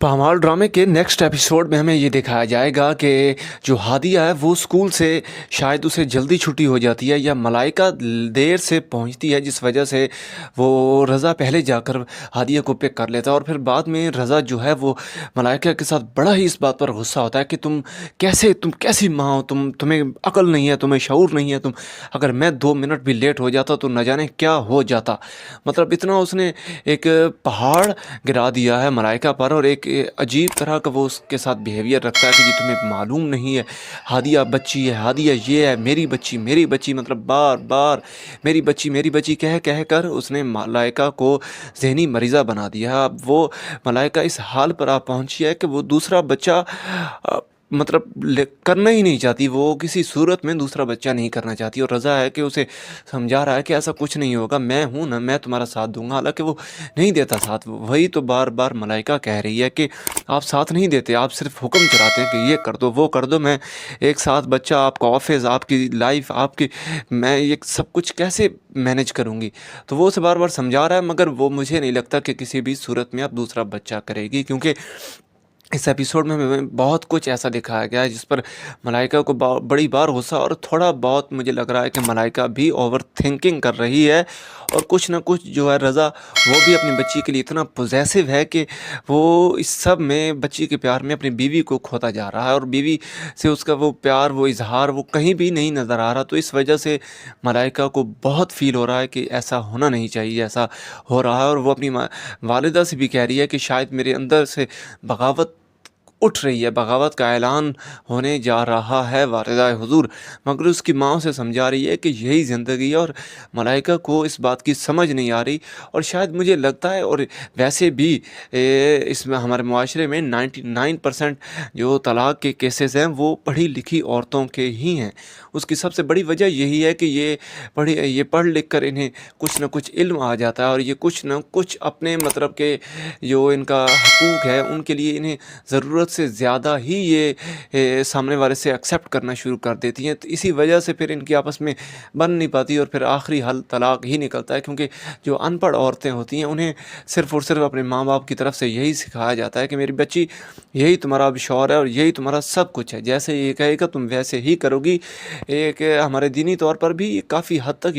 पामाल ड्रामे के next episode में हमें ये दिखाया जाएगा कि जो हादिया है वो स्कूल से शायद उसे जल्दी छुट्टी हो जाती है या मलाइका देर से पहुंचती है, जिस वजह से वो रज़ा पहले जाकर हादिया को पिक कर लेता है। और फिर बाद में रज़ा जो है वो मलाइका के साथ बड़ा ही इस बात पर गुस्सा होता है कि तुम कैसी माँ हो, तुम्हें अकल नहीं है, तुम्हें शऊर नहीं है, अगर मैं 2 मिनट भी लेट हो जाता तो न जाने क्या हो जाता। मतलब इतना उसने एक पहाड़ गिरा दिया है मलाइका पर, और एक अजीब तरह का वो उसके साथ बिहेवियर रखता है कि जी तुम्हें मालूम नहीं है, हादिया बच्ची है, हादिया ये है, मेरी बच्ची, मतलब बार बार मेरी बच्ची कह कह कर उसने मलाइका को जहनी मरीज़ा बना दिया। अब वो मलाइका इस हाल पर आ पहुंची है कि वो दूसरा बच्चा मतलब करना ही नहीं चाहती, वो किसी सूरत में दूसरा बच्चा नहीं करना चाहती। और रज़ा है कि उसे समझा रहा है कि ऐसा कुछ नहीं होगा, मैं हूँ ना, मैं तुम्हारा साथ दूंगा। हालांकि वो नहीं देता साथ। वही तो बार बार मलाइका कह रही है कि आप साथ नहीं देते, आप सिर्फ हुक्म चलाते हैं कि ये कर दो वो कर दो, मैं एक साथ बच्चा, आपका ऑफिस, आपकी लाइफ, आपकी, मैं ये सब कुछ कैसे मैनेज करूँगी। तो वो उसे बार बार समझा रहा है, मगर वो मुझे नहीं लगता कि किसी भी सूरत में आप दूसरा बच्चा करेगी, क्योंकि इस एपिसोड में हमें बहुत कुछ ऐसा दिखाया गया है जिस पर मलाइका को बड़ी बार गुस्सा, और थोड़ा बहुत मुझे लग रहा है कि मलाइका भी ओवर थिंकिंग कर रही है। और कुछ ना कुछ जो है रज़ा वो भी अपनी बच्ची के लिए इतना पोजेसिव है कि वो इस सब में, बच्ची के प्यार में, अपनी बीवी को खोता जा रहा है, और बीवी से उसका वो प्यार, वो इजहार वो कहीं भी नहीं नज़र आ रहा। तो इस वजह से मलाइका को बहुत फील हो रहा है कि ऐसा होना नहीं चाहिए, ऐसा हो रहा है। और वो अपनी वालिदा से भी कह रही है कि शायद मेरे अंदर से बगावत उठ रही है, बगावत का ऐलान होने जा रहा है वालिदा हुजूर। मगर उसकी माँ उसे समझा रही है कि यही ज़िंदगी है, और मलाइका को इस बात की समझ नहीं आ रही। और शायद मुझे लगता है, और वैसे भी इसमें हमारे माशरे में 99% जो तलाक़ के केसेस हैं वो पढ़ी लिखी औरतों के ही हैं। उसकी सबसे बड़ी वजह यही है कि ये पढ़ लिख कर इन्हें कुछ ना कुछ इल्म आ जाता है, और ये कुछ ना कुछ अपने मतलब के जो इनका हकूक़ है उनके लिए इन्हें ज़रूरत से ज़्यादा ही ये सामने वाले से एक्सेप्ट करना शुरू कर देती हैं। तो इसी वजह से फिर इनकी आपस में बन नहीं पाती, और फिर आखिरी हल तलाक ही निकलता है। क्योंकि जो अनपढ़ औरतें होती हैं उन्हें सिर्फ़ और सिर्फ अपने माँ बाप की तरफ से यही सिखाया जाता है कि मेरी बच्ची, यही तुम्हारा अब शौहर है और यही तुम्हारा सब कुछ है, जैसे ये कहेगा तुम वैसे ही करोगी। एक हमारे दीनी तौर पर भी काफ़ी हद तक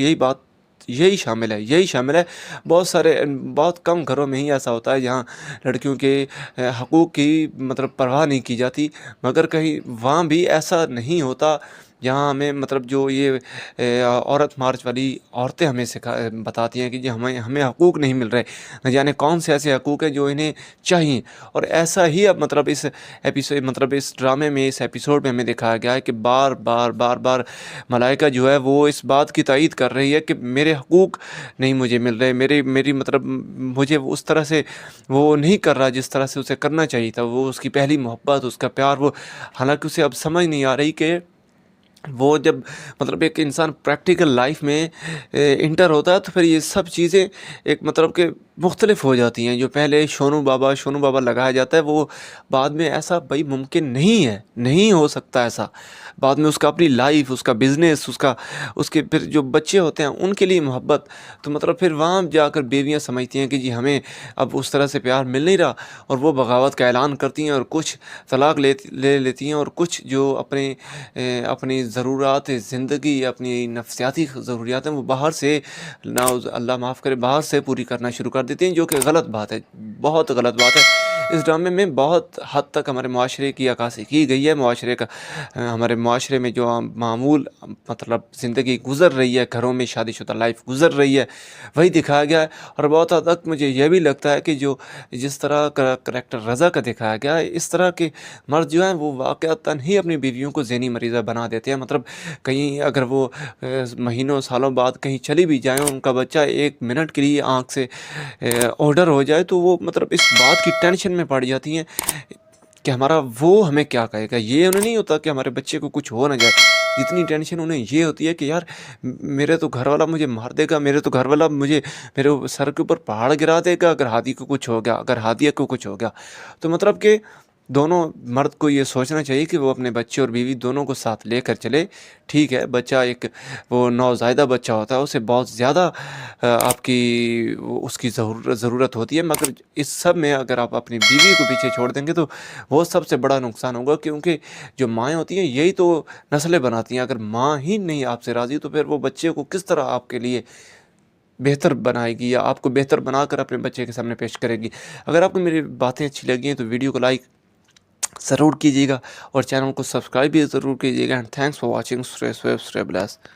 यही शामिल है। बहुत कम घरों में ही ऐसा होता है जहाँ लड़कियों के हकूक़ की मतलब परवाह नहीं की जाती, मगर कहीं वहाँ भी ऐसा नहीं होता जहाँ हमें मतलब जो ये औरत मार्च वाली औरतें हमें बताती हैं कि जी हमें हमें हकूक़ नहीं मिल रहे, न जाने कौन से ऐसे हकूक़ हैं जो इन्हें चाहिए। और ऐसा ही अब मतलब इस ड्रामे में, इस एपिसोड में हमें दिखाया गया है कि बार बार मलाइका जो है वो इस बात की तायीद कर रही है कि मेरे हकूक़ नहीं मुझे मिल रहे, मेरी मतलब मुझे उस तरह से वो नहीं कर रहा जिस तरह से उसे करना चाहिए था। वो उसकी पहली मोहब्बत, उसका प्यार, वो हालांकि उसे अब समझ नहीं आ रही कि वो जब मतलब एक इंसान प्रैक्टिकल लाइफ में इंटर होता है तो फिर ये सब चीज़ें एक मतलब के मुख्तलिफ हो जाती हैं। जो पहले शोनू बाबा लगाया जाता है, वो बाद में ऐसा भाई मुमकिन नहीं है, नहीं हो सकता ऐसा। बाद में उसका अपनी लाइफ, उसका बिज़नेस, उसके फिर जो बच्चे होते हैं उनके लिए मोहब्बत। तो मतलब फिर वहाँ जाकर बीवियाँ समझती हैं कि जी हमें अब उस तरह से प्यार मिल नहीं रहा, और वो बगावत का ऐलान करती हैं, और कुछ तलाक ले लेती हैं, और कुछ जो अपनी ज़रूरत ज़िंदगी, अपनी नफ्सियाती ज़रूरियात हैं वो बाहर से, ना अल्लाह माफ़ करे, बाहर से पूरी करना शुरू कर देती हैं, जो कि गलत बात है, बहुत गलत बात है। इस ड्रामे में बहुत हद तक हमारे मुआशरे की अक्कासी की गई है। हमारे मुआशरे में जो मामूल मतलब ज़िंदगी गुज़र रही है, घरों में शादीशुदा लाइफ गुज़र रही है, वही दिखाया गया है। और बहुत हद तक मुझे यह भी लगता है कि जिस तरह का करैक्टर रज़ा का दिखाया गया है, इस तरह के मर्द जो हैं वो वाक़अतन ही अपनी बीवियों को ज़हनी मरीज़ा बना देते हैं। मतलब कहीं अगर वो महीनों सालों बाद कहीं चली भी जाएँ, उनका बच्चा 1 मिनट के लिए आँख से ऑर्डर हो जाए, तो वो मतलब इस बात की टेंशन में पड़ जाती हैं कि हमारा वो हमें क्या कहेगा। ये उन्हें नहीं होता कि हमारे बच्चे को कुछ हो ना जाए, जितनी टेंशन उन्हें ये होती है कि यार मेरे तो घर वाला मुझे मार देगा, मेरे तो घर वाला मेरे सर के ऊपर पहाड़ गिरा देगा अगर हादी को कुछ हो गया, अगर हादिया को कुछ हो गया। तो मतलब कि दोनों मर्द को ये सोचना चाहिए कि वो अपने बच्चे और बीवी दोनों को साथ लेकर चले। ठीक है, बच्चा एक वो नौज़ायदा बच्चा होता है, उसे बहुत ज़्यादा आपकी उसकी ज़रूरत होती है, मगर इस सब में अगर आप अपनी बीवी को पीछे छोड़ देंगे तो वो सबसे बड़ा नुकसान होगा, क्योंकि जो माएँ होती हैं यही तो नस्लें बनाती हैं। अगर माँ ही नहीं आपसे राज़ी तो फिर वो बच्चे को किस तरह आपके लिए बेहतर बनाएगी या आपको बेहतर बनाकर अपने बच्चे के सामने पेश करेगी। अगर आपको मेरी बातें अच्छी लगी हैं तो वीडियो को लाइक ज़रूर कीजिएगा और चैनल को सब्सक्राइब भी ज़रूर कीजिएगा। And thanks for watching. Stay safe, stay blessed.